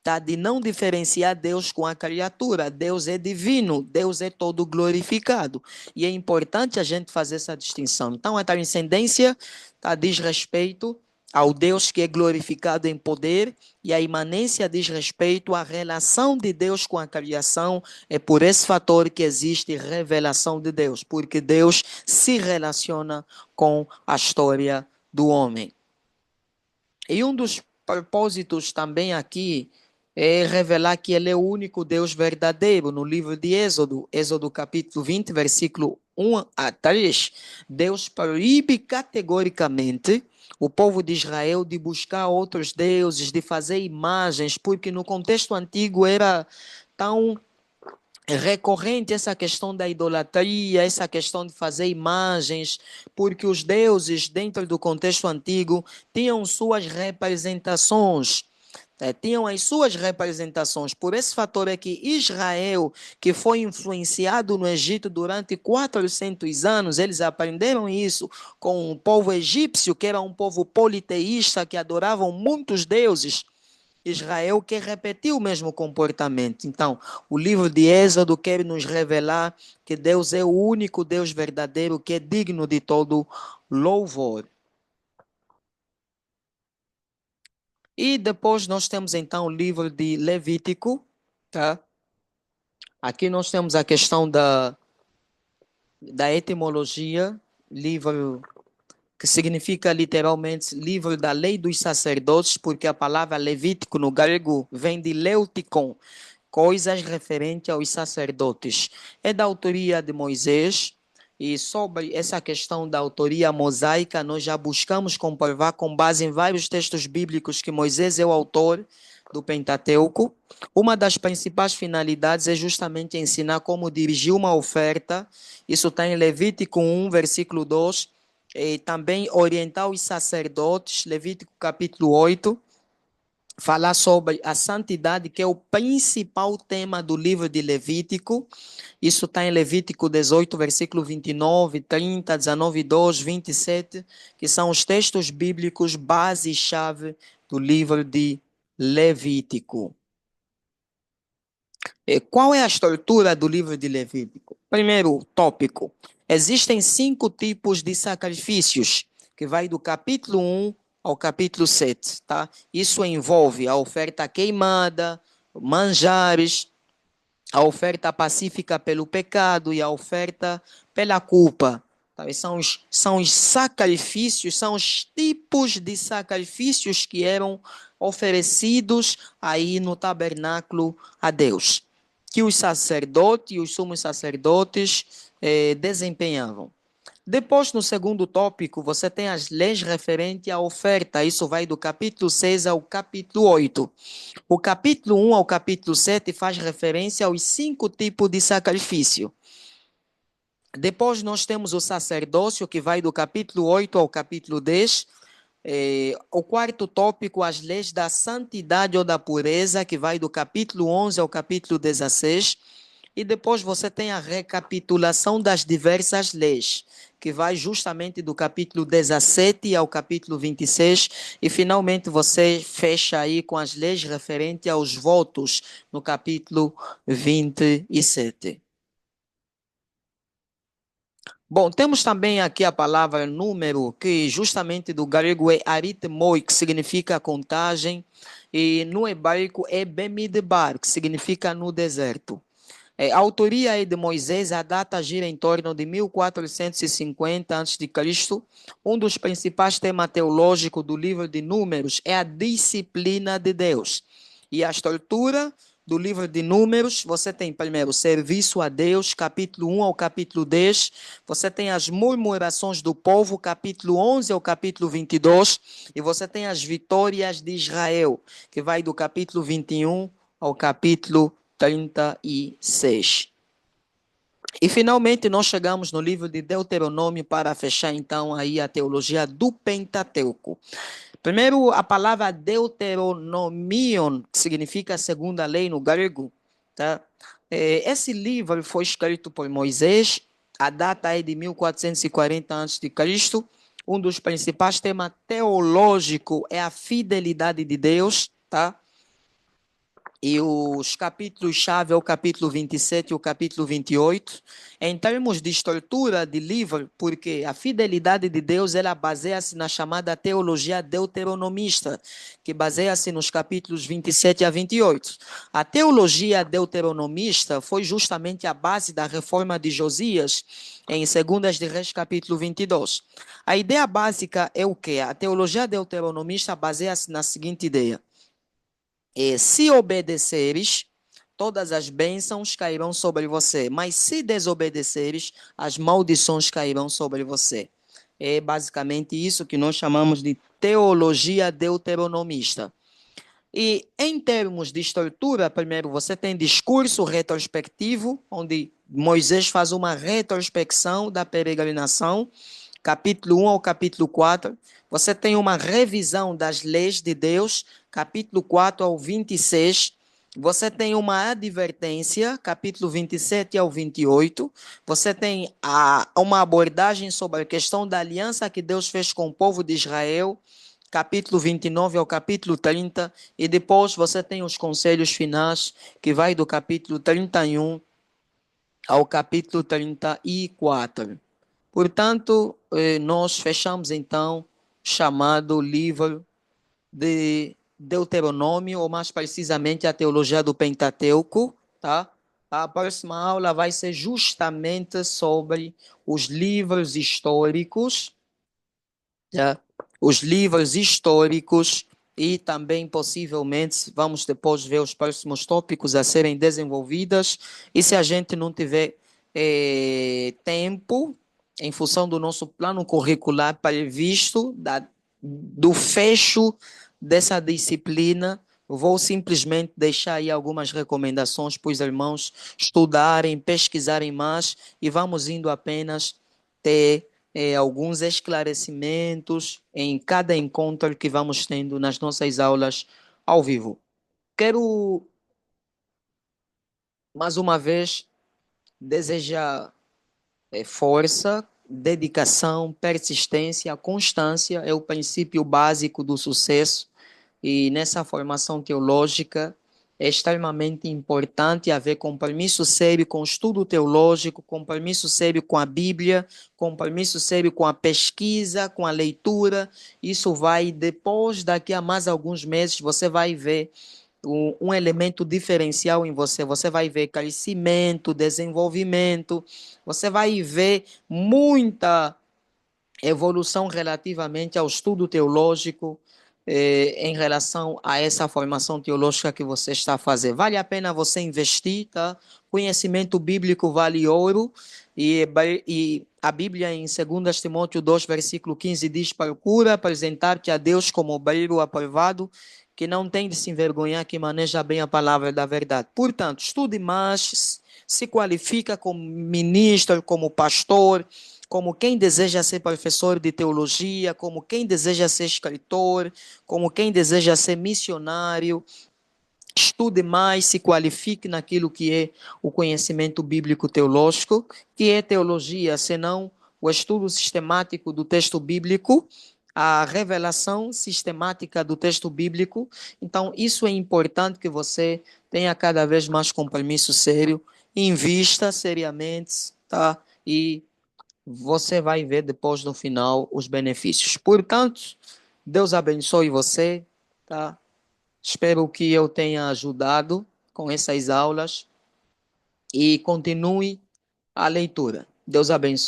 tá? De não diferenciar Deus com a criatura. Deus é divino, Deus é todo glorificado. E é importante a gente fazer essa distinção. Então, a transcendência tá, diz respeito ao Deus que é glorificado em poder, e a imanência diz respeito à relação de Deus com a criação. É por esse fator que existe revelação de Deus, porque Deus se relaciona com a história do homem. E um dos propósitos também aqui é revelar que ele é o único Deus verdadeiro. No livro de Êxodo, Êxodo capítulo 20, versículo 1 a 3, Deus proíbe categoricamente o povo de Israel de buscar outros deuses, de fazer imagens, porque no contexto antigo era tão recorrente essa questão da idolatria, essa questão de fazer imagens, porque os deuses, dentro do contexto antigo, tinham suas representações. Tinham as suas representações. Por esse fator é que Israel, que foi influenciado no Egito durante 400 anos, eles aprenderam isso com o povo egípcio, que era um povo politeísta, que adoravam muitos deuses. Israel quer repetir o mesmo comportamento. Então, o livro de Êxodo quer nos revelar que Deus é o único Deus verdadeiro que é digno de todo louvor. E depois nós temos então o livro de Levítico, tá? Aqui nós temos a questão da etimologia, livro que significa literalmente livro da lei dos sacerdotes, porque a palavra Levítico no grego vem de leutikon, coisas referentes aos sacerdotes. É da autoria de Moisés, e sobre essa questão da autoria mosaica, nós já buscamos comprovar com base em vários textos bíblicos que Moisés é o autor do Pentateuco. Uma das principais finalidades é justamente ensinar como dirigir uma oferta. Isso está em Levítico 1, versículo 2. E também orientar os sacerdotes, Levítico capítulo 8, falar sobre a santidade, que é o principal tema do livro de Levítico. Isso está em Levítico 18, versículo 29, 30, 19, 2, 27, que são os textos bíblicos base e chave do livro de Levítico. Qual é a estrutura do livro de Levítico? Primeiro tópico. Existem 5 tipos de sacrifícios, que vai do capítulo 1 ao capítulo 7, tá? Isso envolve a oferta queimada, manjares, a oferta pacífica pelo pecado e a oferta pela culpa. Tá? São os sacrifícios, são os tipos de sacrifícios que eram oferecidos aí no tabernáculo a Deus, que os sacerdotes e os sumos sacerdotes desempenhavam. Depois, no segundo tópico, você tem as leis referentes à oferta. Isso vai do capítulo 6 ao capítulo 8. O capítulo 1 ao capítulo 7 faz referência aos 5 tipos de sacrifício. Depois, nós temos o sacerdócio, que vai do capítulo 8 ao capítulo 10. O quarto tópico, as leis da santidade ou da pureza, que vai do capítulo 11 ao capítulo 16. E depois você tem a recapitulação das diversas leis, que vai justamente do capítulo 17 ao capítulo 26, e finalmente você fecha aí com as leis referentes aos votos, no capítulo 27. Bom, temos também aqui a palavra número, que justamente do grego é aritmoi, que significa contagem, e no hebraico é bemidbar, que significa no deserto. A autoria é de Moisés, a data gira em torno de 1450 a.C. Um dos principais temas teológicos do livro de Números é a disciplina de Deus. E a estrutura do livro de Números, você tem primeiro serviço a Deus, capítulo 1 ao capítulo 10. Você tem as murmurações do povo, capítulo 11 ao capítulo 22. E você tem as vitórias de Israel, que vai do capítulo 21 ao capítulo 36. E finalmente nós chegamos no livro de Deuteronômio para fechar então aí a teologia do Pentateuco. Primeiro, a palavra Deuteronomion, que significa segunda lei no grego, tá? Esse livro foi escrito por Moisés, a data é de 1440 a.C. Um dos principais temas teológicos é a fidelidade de Deus, tá? E os capítulos-chave é o capítulo 27 e o capítulo 28. Em termos de estrutura de livro, porque a fidelidade de Deus ela baseia-se na chamada teologia deuteronomista, que baseia-se nos capítulos 27 a 28. A teologia deuteronomista foi justamente a base da reforma de Josias, em 2 de Reis, capítulo 22. A ideia básica é o quê? A teologia deuteronomista baseia-se na seguinte ideia. Se obedeceres, todas as bênçãos cairão sobre você, mas se desobedeceres, as maldições cairão sobre você. É basicamente isso que nós chamamos de teologia deuteronomista. E em termos de estrutura, primeiro você tem discurso retrospectivo, onde Moisés faz uma retrospecção da peregrinação, capítulo 1 ao capítulo 4. Você tem uma revisão das leis de Deus, capítulo 4 ao 26. Você tem uma advertência, capítulo 27 ao 28. Você tem uma abordagem sobre a questão da aliança que Deus fez com o povo de Israel, capítulo 29 ao capítulo 30. E depois você tem os conselhos finais, que vai do capítulo 31 ao capítulo 34. Portanto, nós fechamos então chamado livro de Deuteronômio, ou mais precisamente a teologia do Pentateuco, tá? A próxima aula vai ser justamente sobre os livros históricos, tá? Os livros históricos e também possivelmente vamos depois ver os próximos tópicos a serem desenvolvidos. E se a gente não tiver tempo, em função do nosso plano curricular previsto, do fecho dessa disciplina, vou simplesmente deixar aí algumas recomendações para os irmãos estudarem, pesquisarem mais e vamos indo apenas ter alguns esclarecimentos em cada encontro que vamos tendo nas nossas aulas ao vivo. Quero, mais uma vez, desejar força, dedicação, persistência, constância é o princípio básico do sucesso e nessa formação teológica é extremamente importante haver compromisso sério com o estudo teológico, compromisso sério com a Bíblia, compromisso sério com a pesquisa, com a leitura. Isso vai, depois, daqui a mais alguns meses, você vai ver um elemento diferencial em você. Você vai ver crescimento, desenvolvimento, você vai ver muita evolução relativamente ao estudo teológico, em relação a essa formação teológica que você está a fazer. Vale a pena você investir, tá? Conhecimento bíblico vale ouro, e a Bíblia em 2 Timóteo 2, versículo 15 diz: procura apresentar-te a Deus como obreiro aprovado, que não tem de se envergonhar, que maneja bem a palavra da verdade. Portanto, estude mais, se qualifica como ministro, como pastor, como quem deseja ser professor de teologia, como quem deseja ser escritor, como quem deseja ser missionário. Estude mais, se qualifique naquilo que é o conhecimento bíblico teológico, que é teologia, senão o estudo sistemático do texto bíblico, a revelação sistemática do texto bíblico. Então, isso é importante que você tenha cada vez mais compromisso sério, invista seriamente, tá? E você vai ver depois no final os benefícios. Portanto, Deus abençoe você, tá? Espero que eu tenha ajudado com essas aulas e continue a leitura. Deus abençoe.